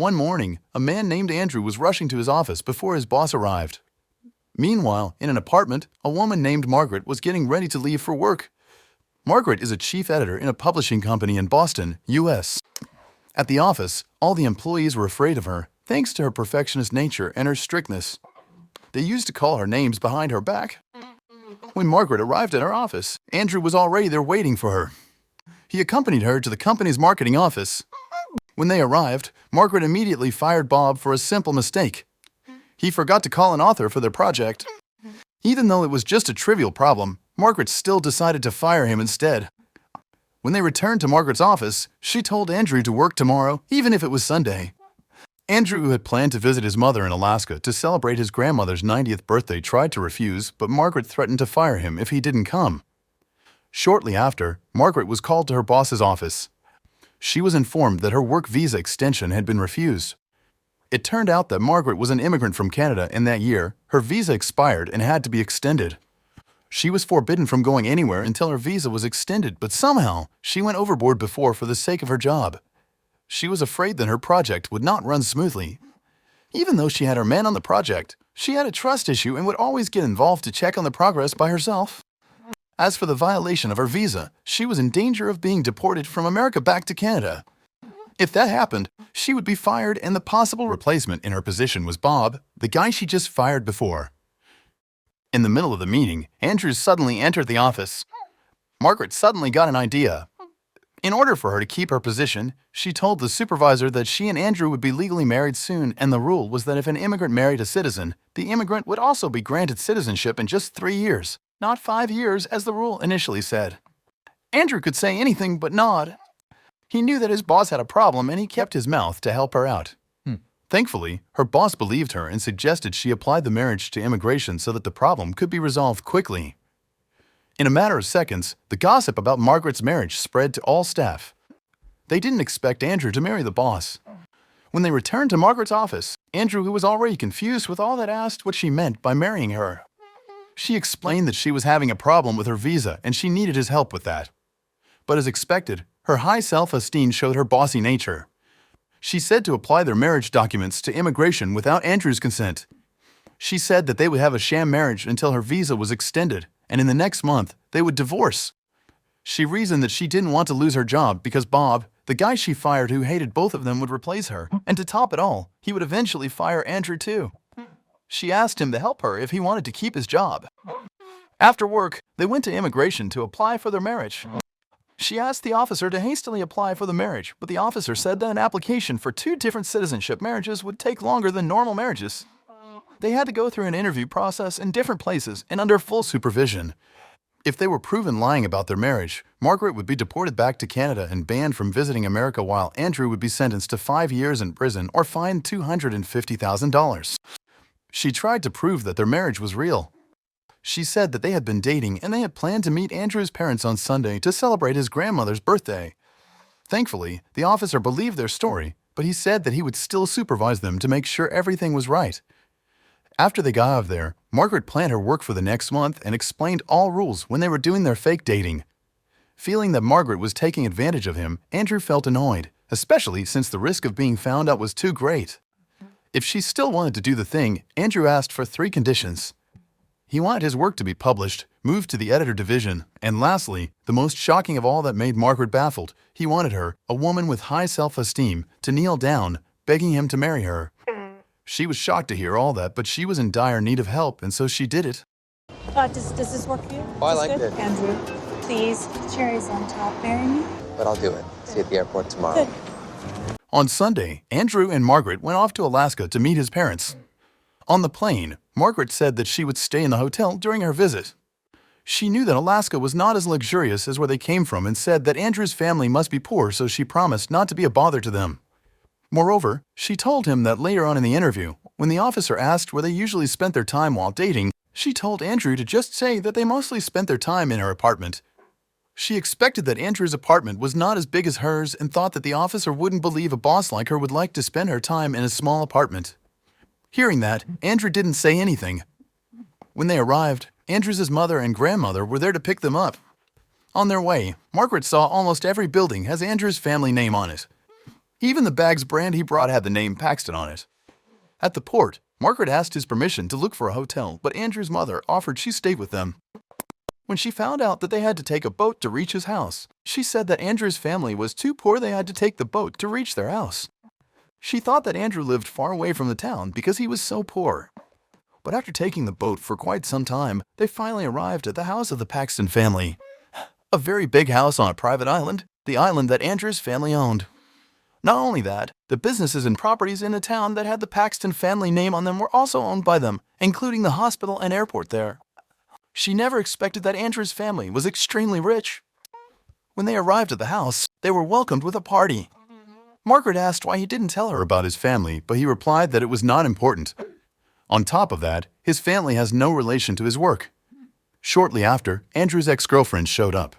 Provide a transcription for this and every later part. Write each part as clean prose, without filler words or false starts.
One morning, a man named Andrew was rushing to his office before his boss arrived. Meanwhile, in an apartment, a woman named Margaret was getting ready to leave for work. Margaret is a chief editor in a publishing company in Boston, U.S. At the office, all the employees were afraid of her, thanks to her perfectionist nature and her strictness. They used to call her names behind her back. When Margaret arrived at her office, Andrew was already there waiting for her. He accompanied her to the company's marketing office. When they arrived, Margaret immediately fired Bob for a simple mistake. He forgot to call an author for their project. Even though it was just a trivial problem, Margaret still decided to fire him instead. When they returned to Margaret's office, she told Andrew to work tomorrow, even if it was Sunday. Andrew, who had planned to visit his mother in Alaska to celebrate his grandmother's 90th birthday, tried to refuse, but Margaret threatened to fire him if he didn't come. Shortly after, Margaret was called to her boss's office. She was informed that her work visa extension had been refused. It turned out that Margaret was an immigrant from Canada, and that year, her visa expired and had to be extended. She was forbidden from going anywhere until her visa was extended, but somehow, she went overboard before for the sake of her job. She was afraid that her project would not run smoothly. Even though she had her man on the project, she had a trust issue and would always get involved to check on the progress by herself. As for the violation of her visa, she was in danger of being deported from America back to Canada. If that happened, she would be fired, and the possible replacement in her position was Bob, the guy she just fired before. In the middle of the meeting, Andrew suddenly entered the office. Margaret suddenly got an idea. In order for her to keep her position, she told the supervisor that she and Andrew would be legally married soon, and the rule was that if an immigrant married a citizen, the immigrant would also be granted citizenship in just 3 years, not 5 years as the rule initially said. Andrew could say anything but nod. He knew that his boss had a problem, and he kept his mouth to help her out. Thankfully, her boss believed her and suggested she apply the marriage to immigration so that the problem could be resolved quickly. In a matter of seconds, the gossip about Margaret's marriage spread to all staff. They didn't expect Andrew to marry the boss. When they returned to Margaret's office, Andrew, who was already confused with all that, asked what she meant by marrying her. She explained that she was having a problem with her visa and she needed his help with that. But as expected, her high self-esteem showed her bossy nature. She said to apply their marriage documents to immigration without Andrew's consent. She said that they would have a sham marriage until her visa was extended, and in the next month, they would divorce. She reasoned that she didn't want to lose her job because Bob, the guy she fired who hated both of them, would replace her, and to top it all, he would eventually fire Andrew too. She asked him to help her if he wanted to keep his job. After work, they went to immigration to apply for their marriage. She asked the officer to hastily apply for the marriage, but the officer said that an application for 2 different citizenship marriages would take longer than normal marriages. They had to go through an interview process in different places and under full supervision. If they were proven lying about their marriage, Margaret would be deported back to Canada and banned from visiting America, while Andrew would be sentenced to 5 years in prison or fined $250,000. She tried to prove that their marriage was real. She said that they had been dating and they had planned to meet Andrew's parents on Sunday to celebrate his grandmother's birthday. Thankfully, the officer believed their story, but he said that he would still supervise them to make sure everything was right. After they got out of there, Margaret planned her work for the next month and explained all rules when they were doing their fake dating. Feeling that Margaret was taking advantage of him, Andrew felt annoyed, especially since the risk of being found out was too great. If she still wanted to do the thing, Andrew asked for 3 conditions. He wanted his work to be published, moved to the editor division, and lastly, the most shocking of all that made Margaret baffled, he wanted her, a woman with high self-esteem, to kneel down, begging him to marry her. She was shocked to hear all that, but she was in dire need of help, and so she did it. Does this work for you? Oh, I like it. Andrew, please, cherries on top, marry me. But I'll do it. See you at the airport tomorrow. Good. On Sunday, Andrew and Margaret went off to Alaska to meet his parents. On the plane, Margaret said that she would stay in the hotel during her visit. She knew that Alaska was not as luxurious as where they came from and said that Andrew's family must be poor, so she promised not to be a bother to them. Moreover, she told him that later on in the interview, when the officer asked where they usually spent their time while dating, she told Andrew to just say that they mostly spent their time in her apartment. She expected that Andrew's apartment was not as big as hers and thought that the officer wouldn't believe a boss like her would like to spend her time in a small apartment. Hearing that, Andrew didn't say anything. When they arrived, Andrew's mother and grandmother were there to pick them up. On their way, Margaret saw almost every building has Andrew's family name on it. Even the bag's brand he brought had the name Paxton on it. At the port, Margaret asked his permission to look for a hotel, but Andrew's mother offered she stayed with them. When she found out that they had to take a boat to reach his house, she said that Andrew's family was too poor they had to take the boat to reach their house. She thought that Andrew lived far away from the town because he was so poor. But after taking the boat for quite some time, they finally arrived at the house of the Paxton family. A very big house on a private island, the island that Andrew's family owned. Not only that, the businesses and properties in the town that had the Paxton family name on them were also owned by them, including the hospital and airport there. She never expected that Andrew's family was extremely rich. When they arrived at the house, they were welcomed with a party. Margaret asked why he didn't tell her about his family, but he replied that it was not important. On top of that, his family has no relation to his work. Shortly after, Andrew's ex-girlfriend showed up.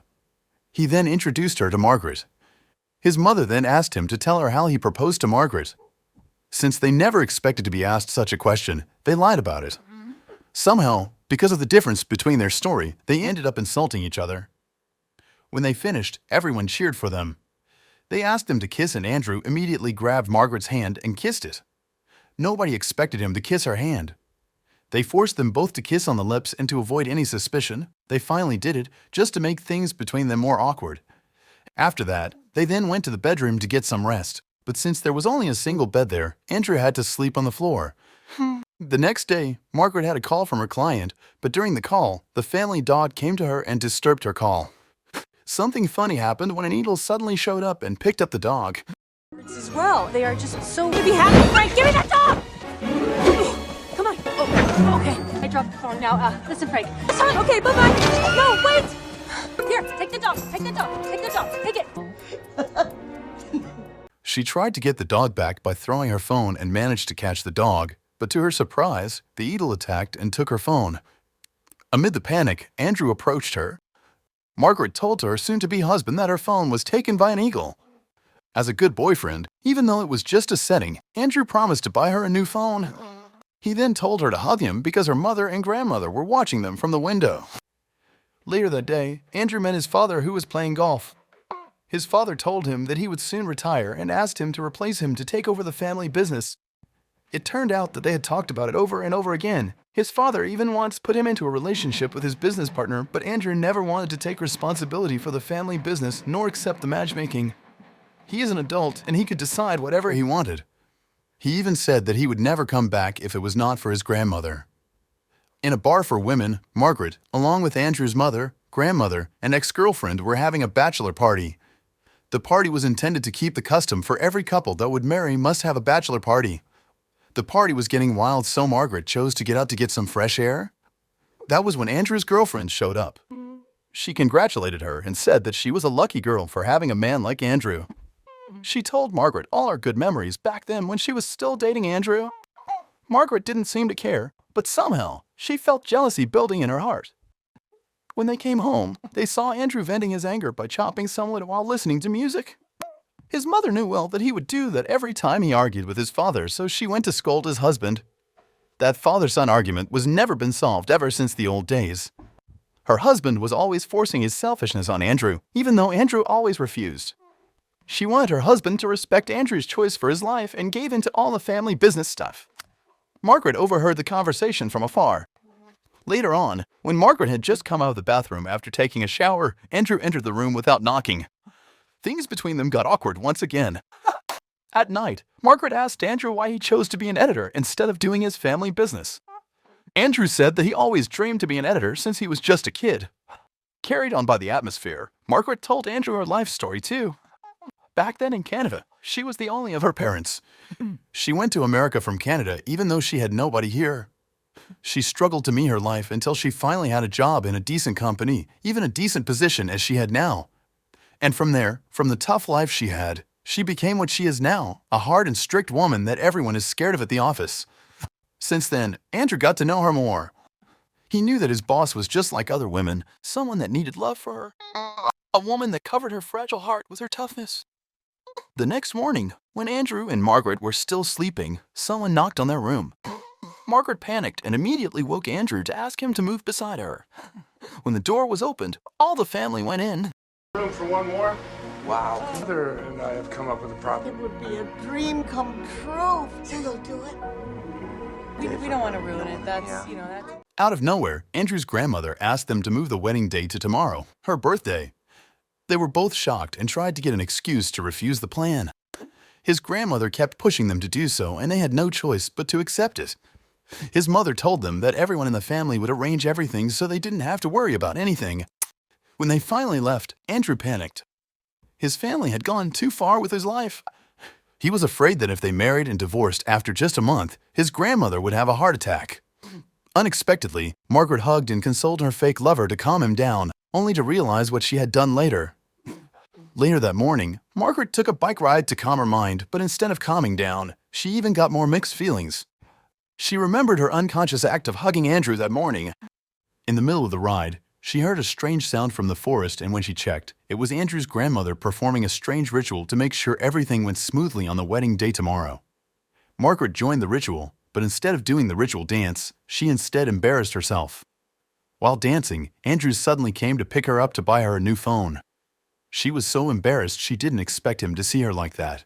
He then introduced her to Margaret. His mother then asked him to tell her how he proposed to Margaret. Since they never expected to be asked such a question, they lied about it. Somehow, because of the difference between their story, they ended up insulting each other. When they finished, everyone cheered for them. They asked him to kiss and Andrew immediately grabbed Margaret's hand and kissed it. Nobody expected him to kiss her hand. They forced them both to kiss on the lips and to avoid any suspicion. They finally did it, just to make things between them more awkward. After that, they then went to the bedroom to get some rest. But since there was only a single bed there, Andrew had to sleep on the floor. The next day, Margaret had a call from her client, but during the call, the family dog came to her and disturbed her call. Something funny happened when an eagle suddenly showed up and picked up the dog. As well, they are just so to be happy. Frank, give me that dog! Come on. Oh, okay. I dropped the phone now. Listen, Frank. Sorry. Okay, bye-bye. No, wait! Here, take the dog. Take the dog. Take the dog. Take it. She tried to get the dog back by throwing her phone and managed to catch the dog, but to her surprise, the eagle attacked and took her phone. Amid the panic, Andrew approached her. Margaret told her soon-to-be husband that her phone was taken by an eagle. As a good boyfriend, even though it was just a setting, Andrew promised to buy her a new phone. He then told her to hug him because her mother and grandmother were watching them from the window. Later that day, Andrew met his father who was playing golf. His father told him that he would soon retire and asked him to replace him to take over the family business. It turned out that they had talked about it over and over again. His father even once put him into a relationship with his business partner, but Andrew never wanted to take responsibility for the family business nor accept the matchmaking. He is an adult and he could decide whatever he wanted. He even said that he would never come back if it was not for his grandmother. In a bar for women, Margaret, along with Andrew's mother, grandmother, and ex-girlfriend were having a bachelor party. The party was intended to keep the custom for every couple that would marry must have a bachelor party. The party was getting wild, so Margaret chose to get out to get some fresh air. That was when Andrew's girlfriend showed up. She congratulated her and said that she was a lucky girl for having a man like Andrew. She told Margaret all her good memories back then when she was still dating Andrew. Margaret didn't seem to care, but somehow she felt jealousy building in her heart. When they came home, they saw Andrew venting his anger by chopping someone while listening to music. His mother knew well that he would do that every time he argued with his father, so she went to scold his husband. That father-son argument was never been solved ever since the old days. Her husband was always forcing his selfishness on Andrew, even though Andrew always refused. She wanted her husband to respect Andrew's choice for his life and gave in to all the family business stuff. Margaret overheard the conversation from afar. Later on, when Margaret had just come out of the bathroom after taking a shower, Andrew entered the room without knocking. Things between them got awkward once again. At night, Margaret asked Andrew why he chose to be an editor instead of doing his family business. Andrew said that he always dreamed to be an editor since he was just a kid. Carried on by the atmosphere, Margaret told Andrew her life story too. Back then in Canada, she was the only of her parents. She went to America from Canada even though she had nobody here. She struggled to meet her life until she finally had a job in a decent company, even a decent position as she had now. And from there, from the tough life she had, she became what she is now, a hard and strict woman that everyone is scared of at the office. Since then, Andrew got to know her more. He knew that his boss was just like other women, someone that needed love for her. A woman that covered her fragile heart with her toughness. The next morning, when Andrew and Margaret were still sleeping, someone knocked on their room. Margaret panicked and immediately woke Andrew to ask him to move beside her. When the door was opened, all the family went in. Room for one more? Wow. Mother and I have come up with a problem. It would be a dream come true. So you'll do it? We don't want to ruin it. That's, Yeah. that's... Out of nowhere, Andrew's grandmother asked them to move the wedding date to tomorrow, her birthday. They were both shocked and tried to get an excuse to refuse the plan. His grandmother kept pushing them to do so, and they had no choice but to accept it. His mother told them that everyone in the family would arrange everything so they didn't have to worry about anything. When they finally left, Andrew panicked. His family had gone too far with his life. He was afraid that if they married and divorced after just a month, his grandmother would have a heart attack. Unexpectedly, Margaret hugged and consoled her fake lover to calm him down, only to realize what she had done later. Later that morning, Margaret took a bike ride to calm her mind, but instead of calming down, she even got more mixed feelings. She remembered her unconscious act of hugging Andrew that morning. In the middle of the ride, she heard a strange sound from the forest, and when she checked, it was Andrew's grandmother performing a strange ritual to make sure everything went smoothly on the wedding day tomorrow. Margaret joined the ritual, but instead of doing the ritual dance, she instead embarrassed herself. While dancing, Andrew suddenly came to pick her up to buy her a new phone. She was so embarrassed she didn't expect him to see her like that.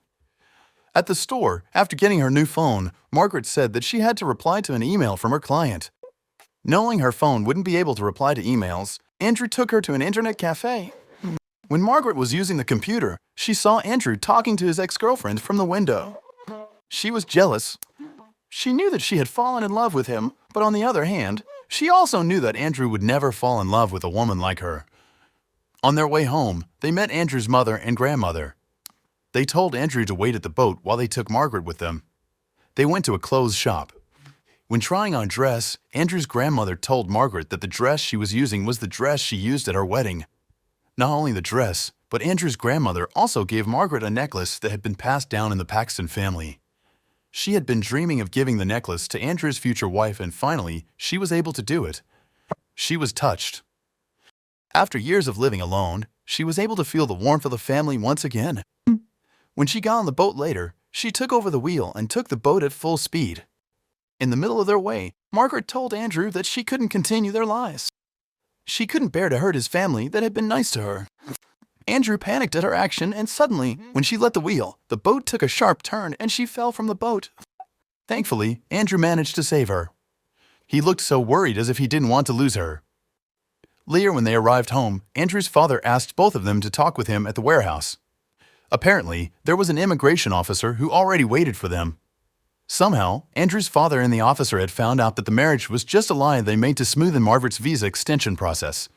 At the store, after getting her new phone, Margaret said that she had to reply to an email from her client. Knowing her phone wouldn't be able to reply to emails, Andrew took her to an internet cafe. When Margaret was using the computer, she saw Andrew talking to his ex-girlfriend from the window. She was jealous. She knew that she had fallen in love with him, but on the other hand, she also knew that Andrew would never fall in love with a woman like her. On their way home, they met Andrew's mother and grandmother. They told Andrew to wait at the boat while they took Margaret with them. They went to a clothes shop. When trying on a dress, Andrew's grandmother told Margaret that the dress she was using was the dress she used at her wedding. Not only the dress, but Andrew's grandmother also gave Margaret a necklace that had been passed down in the Paxton family. She had been dreaming of giving the necklace to Andrew's future wife, and finally, she was able to do it. She was touched. After years of living alone, she was able to feel the warmth of the family once again. When she got on the boat later, she took over the wheel and took the boat at full speed. In the middle of their way, Margaret told Andrew that she couldn't continue their lives. She couldn't bear to hurt his family that had been nice to her. Andrew panicked at her action, and suddenly, when she let the wheel, the boat took a sharp turn and she fell from the boat. Thankfully, Andrew managed to save her. He looked so worried, as if he didn't want to lose her. Later, when they arrived home, Andrew's father asked both of them to talk with him at the warehouse. Apparently, there was an immigration officer who already waited for them. Somehow, Andrew's father and the officer had found out that the marriage was just a lie they made to smoothen Margaret's visa extension process.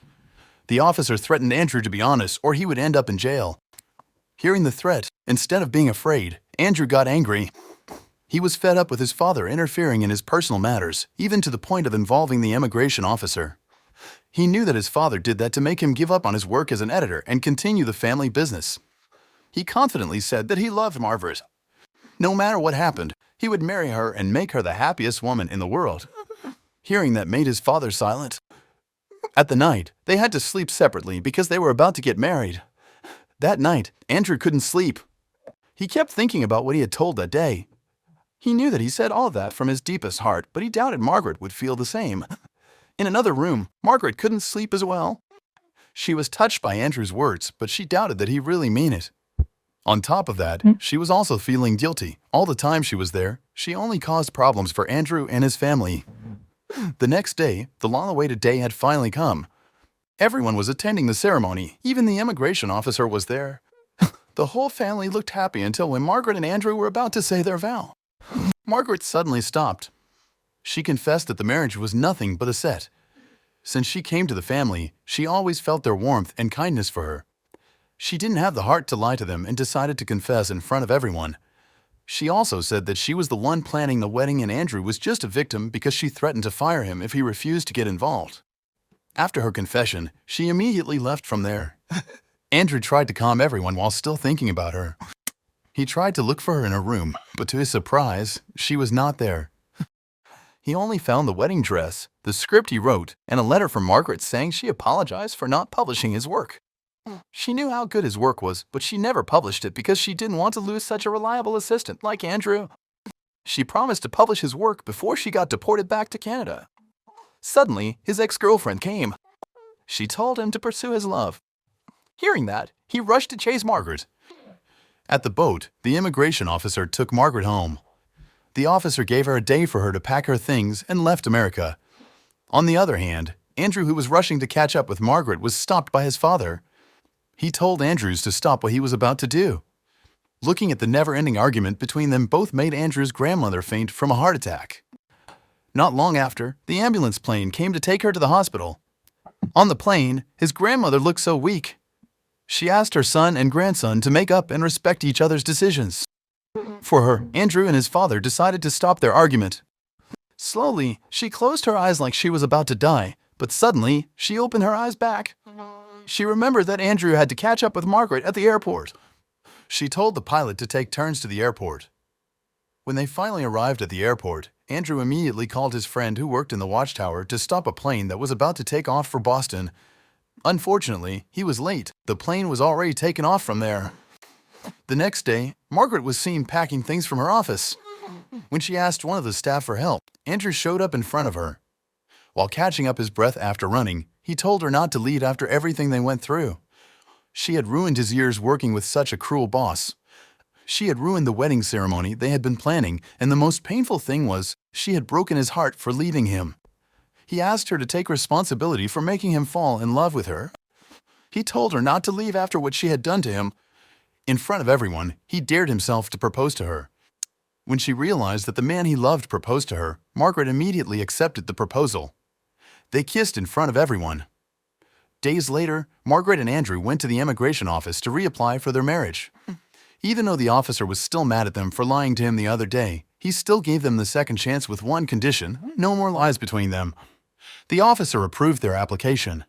The officer threatened Andrew to be honest, or he would end up in jail. Hearing the threat, instead of being afraid, Andrew got angry. He was fed up with his father interfering in his personal matters, even to the point of involving the immigration officer. He knew that his father did that to make him give up on his work as an editor and continue the family business. He confidently said that he loved Margaret. No matter what happened, he would marry her and make her the happiest woman in the world. Hearing that made his father silent. At the night, they had to sleep separately because they were about to get married. That night, Andrew couldn't sleep. He kept thinking about what he had told that day. He knew that he said all of that from his deepest heart, but he doubted Margaret would feel the same. In another room, Margaret couldn't sleep as well. She was touched by Andrew's words, but she doubted that he really meant it. On top of that, she was also feeling guilty. All the time she was there, she only caused problems for Andrew and his family. The next day, the long-awaited day had finally come. Everyone was attending the ceremony. Even the immigration officer was there. The whole family looked happy until when Margaret and Andrew were about to say their vow. Margaret suddenly stopped. She confessed that the marriage was nothing but a set. Since she came to the family, she always felt their warmth and kindness for her. She didn't have the heart to lie to them and decided to confess in front of everyone. She also said that she was the one planning the wedding and Andrew was just a victim because she threatened to fire him if he refused to get involved. After her confession, she immediately left from there. Andrew tried to calm everyone while still thinking about her. He tried to look for her in her room, but to his surprise, she was not there. He only found the wedding dress, the script he wrote, and a letter from Margaret saying she apologized for not publishing his work. She knew how good his work was, but she never published it because she didn't want to lose such a reliable assistant like Andrew. She promised to publish his work before she got deported back to Canada. Suddenly, his ex-girlfriend came. She told him to pursue his love. Hearing that, he rushed to chase Margaret. At the boat, the immigration officer took Margaret home. The officer gave her a day for her to pack her things and left America. On the other hand, Andrew, who was rushing to catch up with Margaret, was stopped by his father. He told Andrews to stop what he was about to do. Looking at the never-ending argument between them both made Andrew's grandmother faint from a heart attack. Not long after, the ambulance plane came to take her to the hospital. On the plane, his grandmother looked so weak. She asked her son and grandson to make up and respect each other's decisions. For her, Andrew and his father decided to stop their argument. Slowly, she closed her eyes like she was about to die, but suddenly, she opened her eyes back. She remembered that Andrew had to catch up with Margaret at the airport. She told the pilot to take turns to the airport. When they finally arrived at the airport, Andrew immediately called his friend who worked in the watchtower to stop a plane that was about to take off for Boston. Unfortunately, he was late. The plane was already taken off from there. The next day, Margaret was seen packing things from her office. When she asked one of the staff for help, Andrew showed up in front of her. While catching up his breath after running, he told her not to leave after everything they went through. She had ruined his years working with such a cruel boss. She had ruined the wedding ceremony they had been planning, and the most painful thing was she had broken his heart for leaving him. He asked her to take responsibility for making him fall in love with her. He told her not to leave after what she had done to him. In front of everyone, he dared himself to propose to her. When she realized that the man he loved proposed to her, Margaret immediately accepted the proposal. They kissed in front of everyone. Days later, Margaret and Andrew went to the immigration office to reapply for their marriage. Even though the officer was still mad at them for lying to him the other day, he still gave them the second chance with one condition: no more lies between them. The officer approved their application.